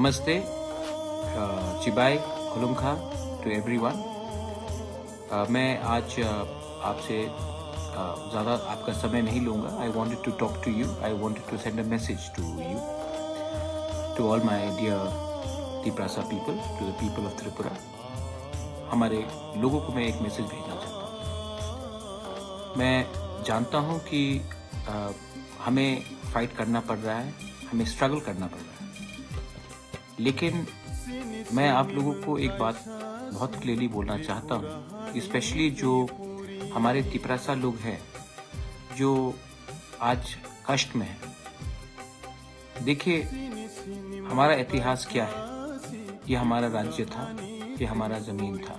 नमस्ते, चिबाई खुलुमखा to everyone. मैं आज आपसे ज़्यादा आपका समय नहीं लूँगा। I wanted to talk to you, I wanted to send a message to you, to all my dear Tiprasa people, to the people of Tripura. हमारे लोगों को मैं एक मैसेज भेजना चाहता हूँ। मैं जानता हूँ कि हमें फाइट करना पड़ रहा है, हमें स्ट्रगल करना पड़ रहा है, लेकिन मैं आप लोगों को एक बात बहुत क्लियरली बोलना चाहता हूँ, स्पेशली जो हमारे तिप्रासा लोग हैं जो आज कष्ट में हैं। देखिए, हमारा इतिहास क्या है। ये हमारा राज्य था, ये हमारा ज़मीन था।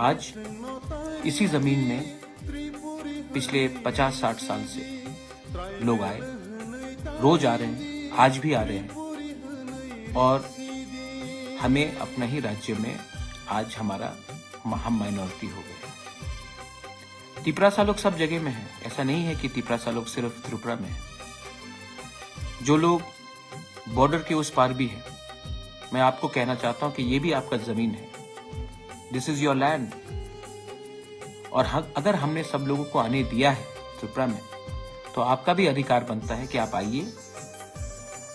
आज इसी ज़मीन में पिछले 50-60 साल से लोग आए, रोज आ रहे हैं, आज भी आ रहे हैं, और हमें अपना ही राज्य में आज हम माइनॉरिटी हो गए। तिप्रासा लोग सब जगह में हैं। ऐसा नहीं है कि तिप्रासा लोग सिर्फ त्रिपुरा में हैं। जो लोग बॉर्डर के उस पार भी हैं, मैं आपको कहना चाहता हूं कि ये भी आपका जमीन है। This is your land. और अगर हमने सब लोगों को आने दिया है त्रिपुरा में, तो आपका भी अधिकार बनता है कि आप आइए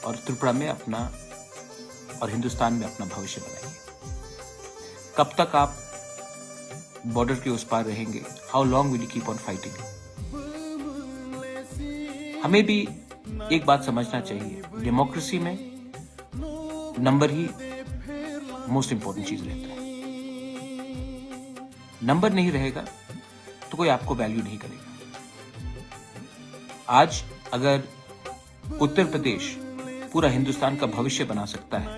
और त्रिपुरा में अपना और हिंदुस्तान में अपना भविष्य बनाइए। कब तक आप बॉर्डर के उस पार रहेंगे? How long will you keep on fighting? हमें भी एक बात समझना चाहिए, डेमोक्रेसी में नंबर ही मोस्ट इंपॉर्टेंट चीज रहता है। नंबर नहीं रहेगा तो कोई आपको वैल्यू नहीं करेगा। आज अगर उत्तर प्रदेश पूरा हिंदुस्तान का भविष्य बना सकता है,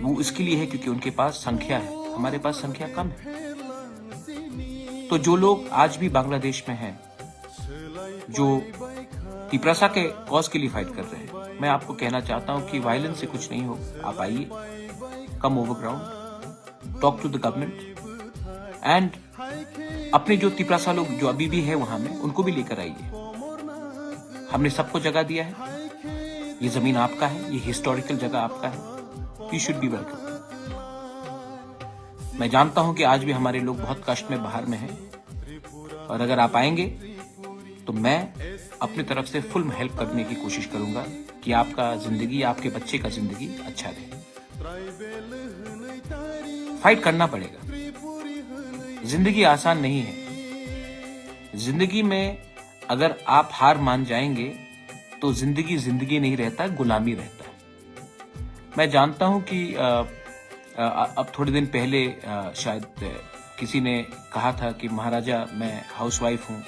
वो इसके लिए है क्योंकि उनके पास संख्या है, हमारे पास संख्या कम है। तो जो लोग आज भी बांग्लादेश में हैं, जो तिप्रासा के कॉज के लिए फाइट कर रहे हैं, मैं आपको कहना चाहता हूं कि वायलेंस से कुछ नहीं हो। आप आइए, come over ground, talk to the government, and अपने जो तिप्रासा लोग जो अभी भी है वहां में, उनको भी लेकर आइए। हमने सबको जगह दिया है। ये जमीन आपका है, ये हिस्टोरिकल जगह आपका है। You should be welcome. मैं जानता हूं कि आज भी हमारे लोग बहुत कष्ट में, बाहर में हैं, और अगर आप आएंगे तो मैं अपनी तरफ से फुल हेल्प करने की कोशिश करूंगा कि आपका जिंदगी, आपके बच्चे का जिंदगी अच्छा रहे। फाइट करना पड़ेगा। जिंदगी आसान नहीं है। जिंदगी में अगर आप हार मान जाएंगे तो जिंदगी जिंदगी नहीं रहता, गुलामी रहता है। मैं जानता हूं कि अब थोड़े दिन पहले शायद किसी ने कहा था कि महाराजा, मैं हाउसवाइफ हूं,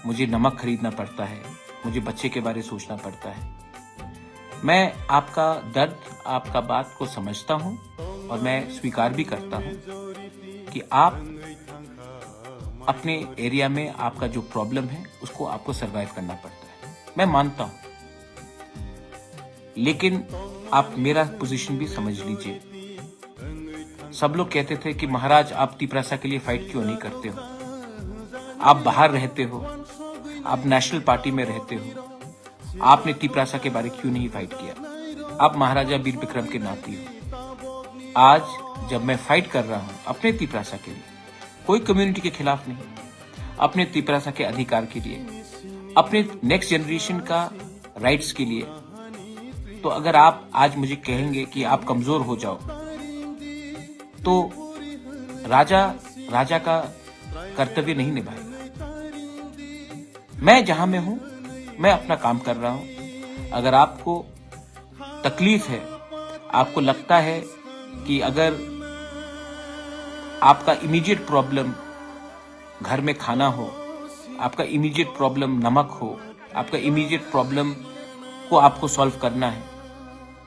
मुझे नमक खरीदना पड़ता है, मुझे बच्चे के बारे में सोचना पड़ता है। मैं आपका दर्द, आपका बात को समझता हूं, और मैं स्वीकार भी करता हूं कि आप अपने एरिया में आपका जो प्रॉब्लम है उसको आपको सरवाइव करना पड़ता है। मैं मानता हूं, लेकिन आप मेरा पोजीशन भी समझ लीजिए। सब लोग कहते थे कि महाराज, आप तिप्रासा के लिए फाइट क्यों नहीं करते हो? आप बाहर रहते हो, आप नेशनल पार्टी में रहते हो, आपने तिप्रासा के बारे क्यों नहीं फाइट किया? आप महाराजा वीर विक्रम के नाती हो। आज जब मैं फाइट कर रहा हूं अपने तिप्रासा के लिए, कोई कम्युनिटी के खिलाफ नहीं, अपने तिप्रासा के अधिकार के लिए, अपने नेक्स्ट जनरेशन का राइट्स के लिए, तो अगर आप आज मुझे कहेंगे कि आप कमजोर हो जाओ, तो राजा का कर्तव्य नहीं निभाएगा। मैं जहां में हूं, मैं अपना काम कर रहा हूं। अगर आपको तकलीफ है, आपको लगता है कि अगर आपका इमीडिएट प्रॉब्लम घर में खाना हो, आपका इमीडिएट प्रॉब्लम नमक हो, आपका इमीडिएट प्रॉब्लम को आपको सॉल्व करना है,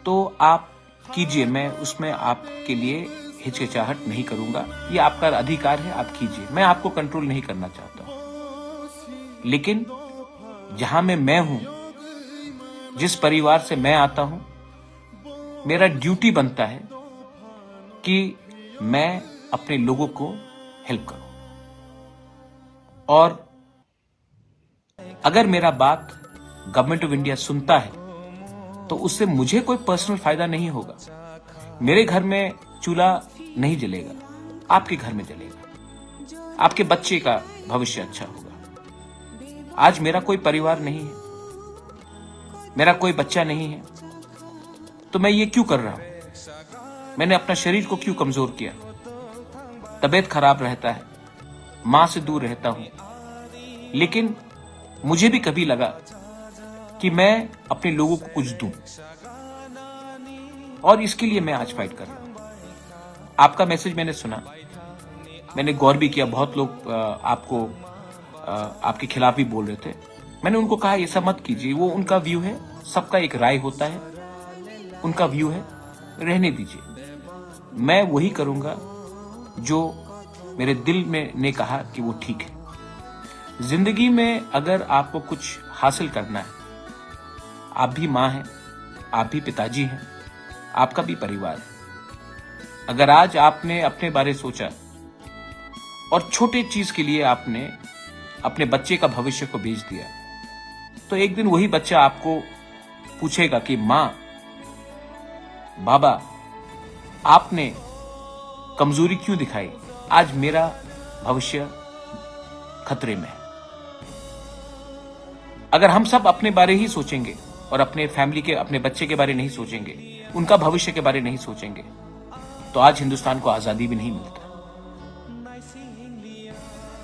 तो आप कीजिए। मैं उसमें आपके लिए हिचकिचाहट नहीं करूंगा। ये आपका अधिकार है, आप कीजिए। मैं आपको कंट्रोल नहीं करना चाहता हूं, लेकिन जहां मैं हूं, जिस परिवार से मैं आता हूं, मेरा ड्यूटी बनता है कि मैं अपने लोगों को हेल्प करूं। और अगर मेरा बात गवर्नमेंट ऑफ इंडिया सुनता है तो उससे मुझे कोई पर्सनल फायदा नहीं होगा। मेरे घर में चूल्हा नहीं जलेगा, आपके घर में जलेगा, आपके बच्चे का भविष्य अच्छा होगा। आज मेरा कोई परिवार नहीं है, मेरा कोई बच्चा नहीं है, तो मैं ये क्यों कर रहा हूं? मैंने अपना शरीर को क्यों कमजोर किया? तबीयत खराब रहता है, मां से दूर रहता हूं, लेकिन मुझे भी कभी लगा कि मैं अपने लोगों को कुछ दूं, और इसके लिए मैं आज फाइट कर रहा हूं। आपका मैसेज मैंने सुना, मैंने गौर भी किया। बहुत लोग आपको आपके खिलाफ भी बोल रहे थे। मैंने उनको कहा ऐसा मत कीजिए, वो उनका व्यू है, सबका एक राय होता है, उनका व्यू है, रहने दीजिए। मैं वही करूंगा जो मेरे दिल में ने कहा कि वो ठीक है। जिंदगी में अगर आपको कुछ हासिल करना है, आप भी मां हैं, आप भी पिताजी हैं, आपका भी परिवार है। अगर आज आपने अपने बारे सोचा और छोटे चीज के लिए आपने अपने बच्चे का भविष्य को बेच दिया, तो एक दिन वही बच्चा आपको पूछेगा कि मां, बाबा, आपने कमजोरी क्यों दिखाई? आज मेरा भविष्य खतरे में है। अगर हम सब अपने बारे ही सोचेंगे और अपने फैमिली के, अपने बच्चे के बारे नहीं सोचेंगे, उनका भविष्य के बारे नहीं सोचेंगे, तो आज हिंदुस्तान को आजादी भी नहीं मिलता।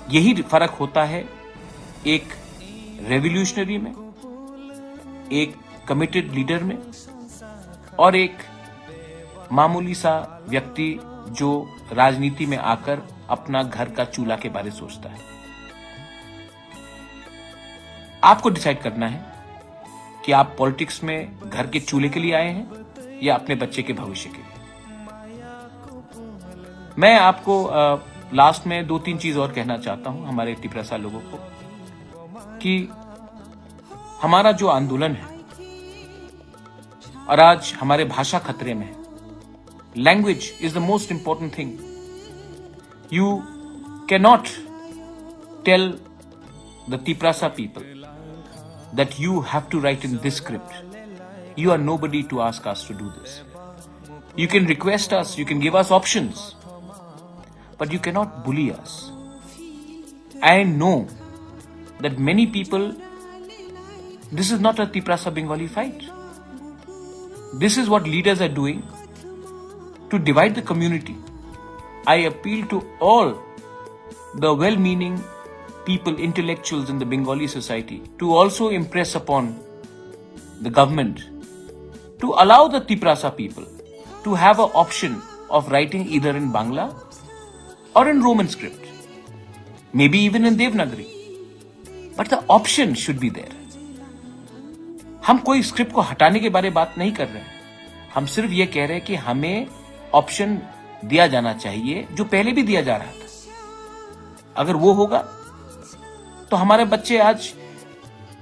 यही फर्क होता है एक रेवोल्यूशनरी में, एक कमिटेड लीडर में, और एक मामूली सा व्यक्ति जो राजनीति में आकर अपना घर का चूल्हा के बारे सोचता है। आपको डिसाइड करना है कि आप पॉलिटिक्स में घर के चूल्हे के लिए आए हैं या अपने बच्चे के भविष्य के लिए। मैं आपको लास्ट में 2-3 चीज और कहना चाहता हूं हमारे टिपरासा लोगों को, कि हमारा जो आंदोलन है और आज हमारे भाषा खतरे में है, language is the most important thing. You can not tell the Tiprasa people that you have to write in this script. You are nobody to ask us to do this. You can request us, you can give us options, but you cannot bully us. I know that many people, this is not a Tiprasa Bengali fight. This is what leaders are doing to divide the community. I appeal to all the well-meaning people, intellectuals in the Bengali society, to also impress upon the government to allow the Tiprasa people to have an option of writing either in Bangla or in Roman script, maybe even in Devanagari, but the option should be there. हम कोई script को हटाने के बारे में बात नहीं कर रहे हैं, हम सिर्फ ये कह रहे हैं कि हमें ऑप्शन दिया जाना चाहिए जो पहले भी दिया जा रहा था। अगर वो होगा तो हमारे बच्चे आज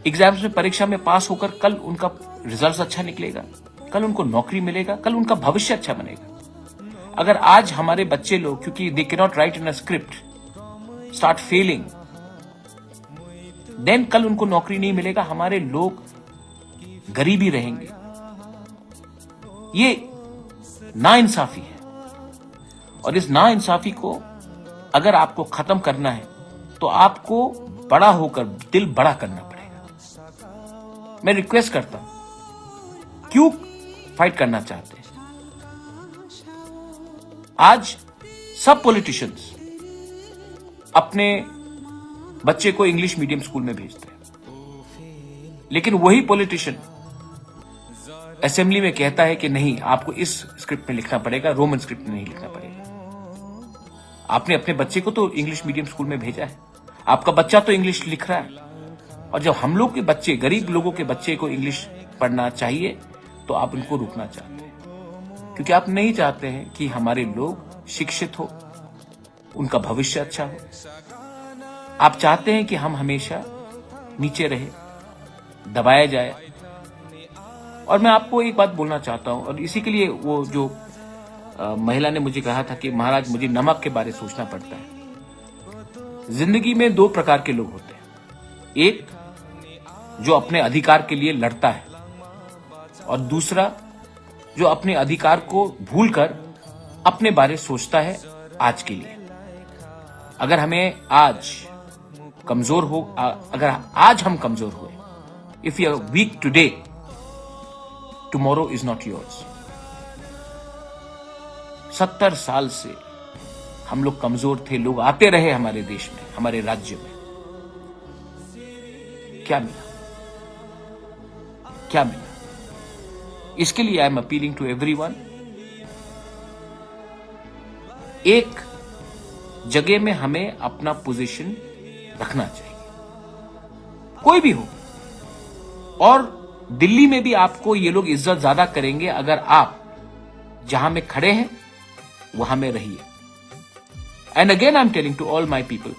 एग्जाम्स में, परीक्षा में पास होकर कल उनका रिजल्ट अच्छा निकलेगा, कल उनको नौकरी मिलेगा, कल उनका भविष्य अच्छा बनेगा। अगर आज हमारे बच्चे लोग, क्योंकि they can not write in a script, start failing, then कल उनको नौकरी नहीं मिलेगा, हमारे लोग गरीबी रहेंगे। ये नाइंसाफी है, और इस नाइंसाफी को अगर आपको खत्म करना है तो आपको बड़ा होकर दिल बड़ा करना पड़ेगा। मैं रिक्वेस्ट करता हूं, क्यों फाइट करना चाहते हैं? आज सब पॉलिटिशियंस अपने बच्चे को इंग्लिश मीडियम स्कूल में भेजते हैं, लेकिन वही पॉलिटिशियन असेंबली में कहता है कि नहीं, आपको इस स्क्रिप्ट में लिखना पड़ेगा, रोमन स्क्रिप्ट में नहीं लिखना पड़ेगा। आपने अपने बच्चे को तो इंग्लिश मीडियम स्कूल में भेजा है, आपका बच्चा तो इंग्लिश लिख रहा है, और जब हम लोग के बच्चे, गरीब लोगों के बच्चे को इंग्लिश पढ़ना चाहिए, तो आप उनको रोकना चाहते हैं, क्योंकि आप नहीं चाहते हैं कि हमारे लोग शिक्षित हो, उनका भविष्य अच्छा हो। आप चाहते हैं कि हम हमेशा नीचे रहे, दबाया जाए। और मैं आपको एक बात बोलना चाहता हूं, और इसी के लिए वो जो महिला ने मुझे कहा था कि महाराज मुझे नमक के बारे में सोचना पड़ता है। जिंदगी में 2 प्रकार के लोग होते हैं, एक जो अपने अधिकार के लिए लड़ता है, और दूसरा जो अपने अधिकार को भूलकर अपने बारे सोचता है आज के लिए। अगर हमें आज कमजोर हो, अगर आज हम कमजोर हुए, if you are weak today, tomorrow is not yours. 70 साल से हम लोग कमजोर थे, लोग आते रहे हमारे देश में, हमारे राज्य में। क्या मिला? क्या मिला? इसके लिए I am appealing to everyone, एक जगह में हमें अपना पोजीशन रखना चाहिए, कोई भी हो। और दिल्ली में भी आपको ये लोग इज्जत ज्यादा करेंगे अगर आप जहां में खड़े हैं वहां में रहिए। And again I am telling to all my people,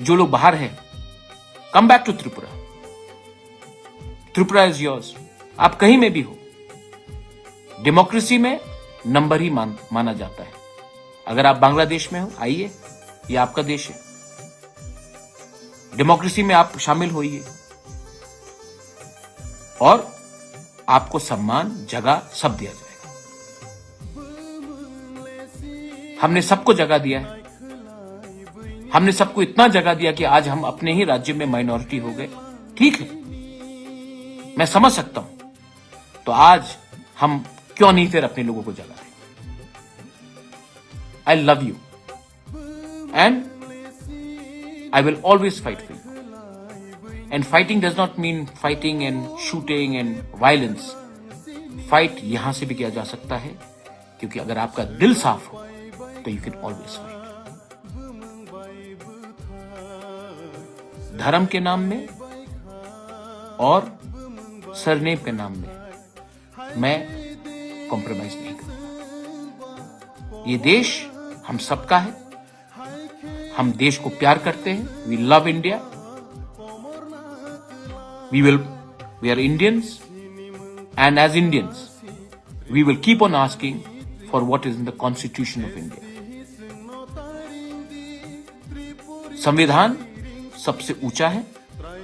जो लोग बाहर हैं, come back to Tripura. Tripura is yours. आप कहीं में भी हो, डेमोक्रेसी में नंबर ही माना जाता है। अगर आप बांग्लादेश में हो, आइए, ये आपका देश है, डेमोक्रेसी में आप शामिल होइए और आपको सम्मान, जगह सब दिया जाएगा। हमने सबको जगह दिया है, हमने सबको इतना जगह दिया कि आज हम अपने ही राज्य में माइनॉरिटी हो गए। ठीक है, मैं समझ सकता हूं, तो आज हम क्यों नहीं फिर अपने लोगों को जगह दें? I love you and I will always fight for you. And fighting does not mean fighting and shooting and violence. Fight यहां से भी किया जा सकता है, क्योंकि अगर आपका दिल साफ हो तो यू कैन ऑलवेज फाइट। धर्म के नाम में और सरनेम के नाम में मैं कॉम्प्रोमाइज नहीं करूंगा। ये देश हम सबका है, हम देश को प्यार करते हैं। We love India, we are Indians, and as Indians we will keep on asking for what is in the constitution of India. संविधान सबसे ऊंचा है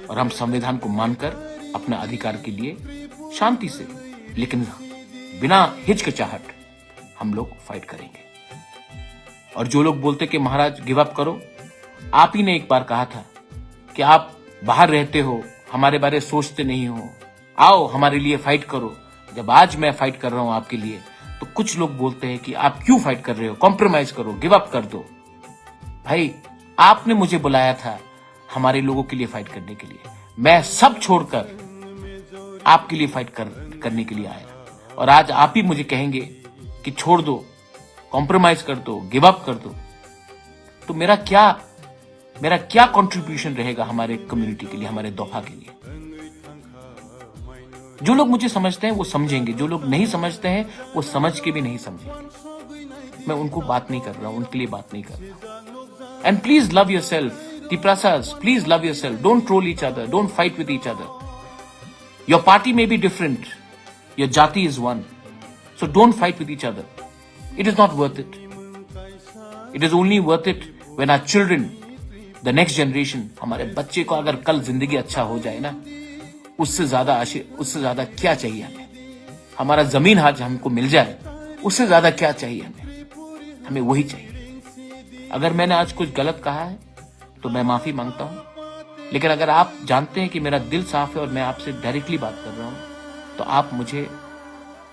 और हम संविधान को मानकर अपने अधिकार के लिए शांति से, लेकिन बिना हिचकिचाहट हम लोग फाइट करेंगे। और जो लोग बोलते कि महाराज गिव अप करो, आप ही ने एक बार कहा था कि आप बाहर रहते हो, हमारे बारे सोचते नहीं हो, आओ हमारे लिए फाइट करो। जब आज मैं फाइट कर रहा हूं आपके लिए, तो कुछ लोग बोलते हैं कि आप क्यों फाइट कर रहे हो, कॉम्प्रोमाइज करो, गिव अप कर दो। भाई, आपने मुझे बुलाया था हमारे लोगों के लिए फाइट करने के लिए, मैं सब छोड़कर आपके लिए फाइट करने के लिए आया, और आज आप ही मुझे कहेंगे कि छोड़ दो, कॉम्प्रोमाइज कर दो, गिव अप कर दो। तो मेरा क्या कंट्रीब्यूशन रहेगा हमारे कम्युनिटी के लिए, हमारे दोफा के लिए? जो लोग मुझे समझते हैं वो समझेंगे, जो लोग नहीं समझते हैं वो समझ के भी नहीं समझेंगे। मैं उनको बात नहीं कर रहा हूं, उनके लिए बात नहीं कर रहा हूं। And please love yourself, Tiprasas, please love yourself. Don't troll each other. Don't fight with each other. Your party may be different. Your jati is one. So don't fight with each other. It is not worth it. It is only worth it when our children, the next generation, हमारे बच्चे को अगर कल जिंदगी अच्छा हो जाए ना, उससे ज्यादा क्या चाहिए हमें? हमारा जमीन आज हमको मिल जाए, उससे ज्यादा क्या चाहिए हमें? हमें वही चाहिए। अगर मैंने आज कुछ गलत कहा है तो मैं माफी मांगता हूं, लेकिन अगर आप जानते हैं कि मेरा दिल साफ है और मैं आपसे डायरेक्टली बात कर रहा हूं, तो आप मुझे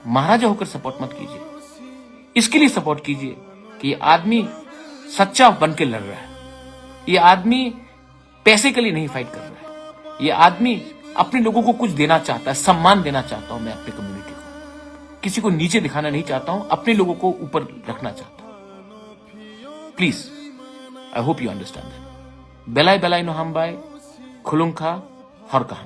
महाराजा होकर सपोर्ट मत कीजिए। इसके लिए सपोर्ट कीजिए कि ये आदमी सच्चा बन के लड़ रहा है, ये आदमी पैसे के लिए नहीं फाइट कर रहा है, ये आदमी अपने लोगों को कुछ देना चाहता है, सम्मान देना चाहता हूं मैं अपनी कम्युनिटी को, किसी को नीचे दिखाना नहीं चाहता हूं, अपने लोगों को ऊपर रखना चाहता हूं। Please, I hope you understand that. बेलाई बेलाई नो हम बाय खुलुंखा हर कहा।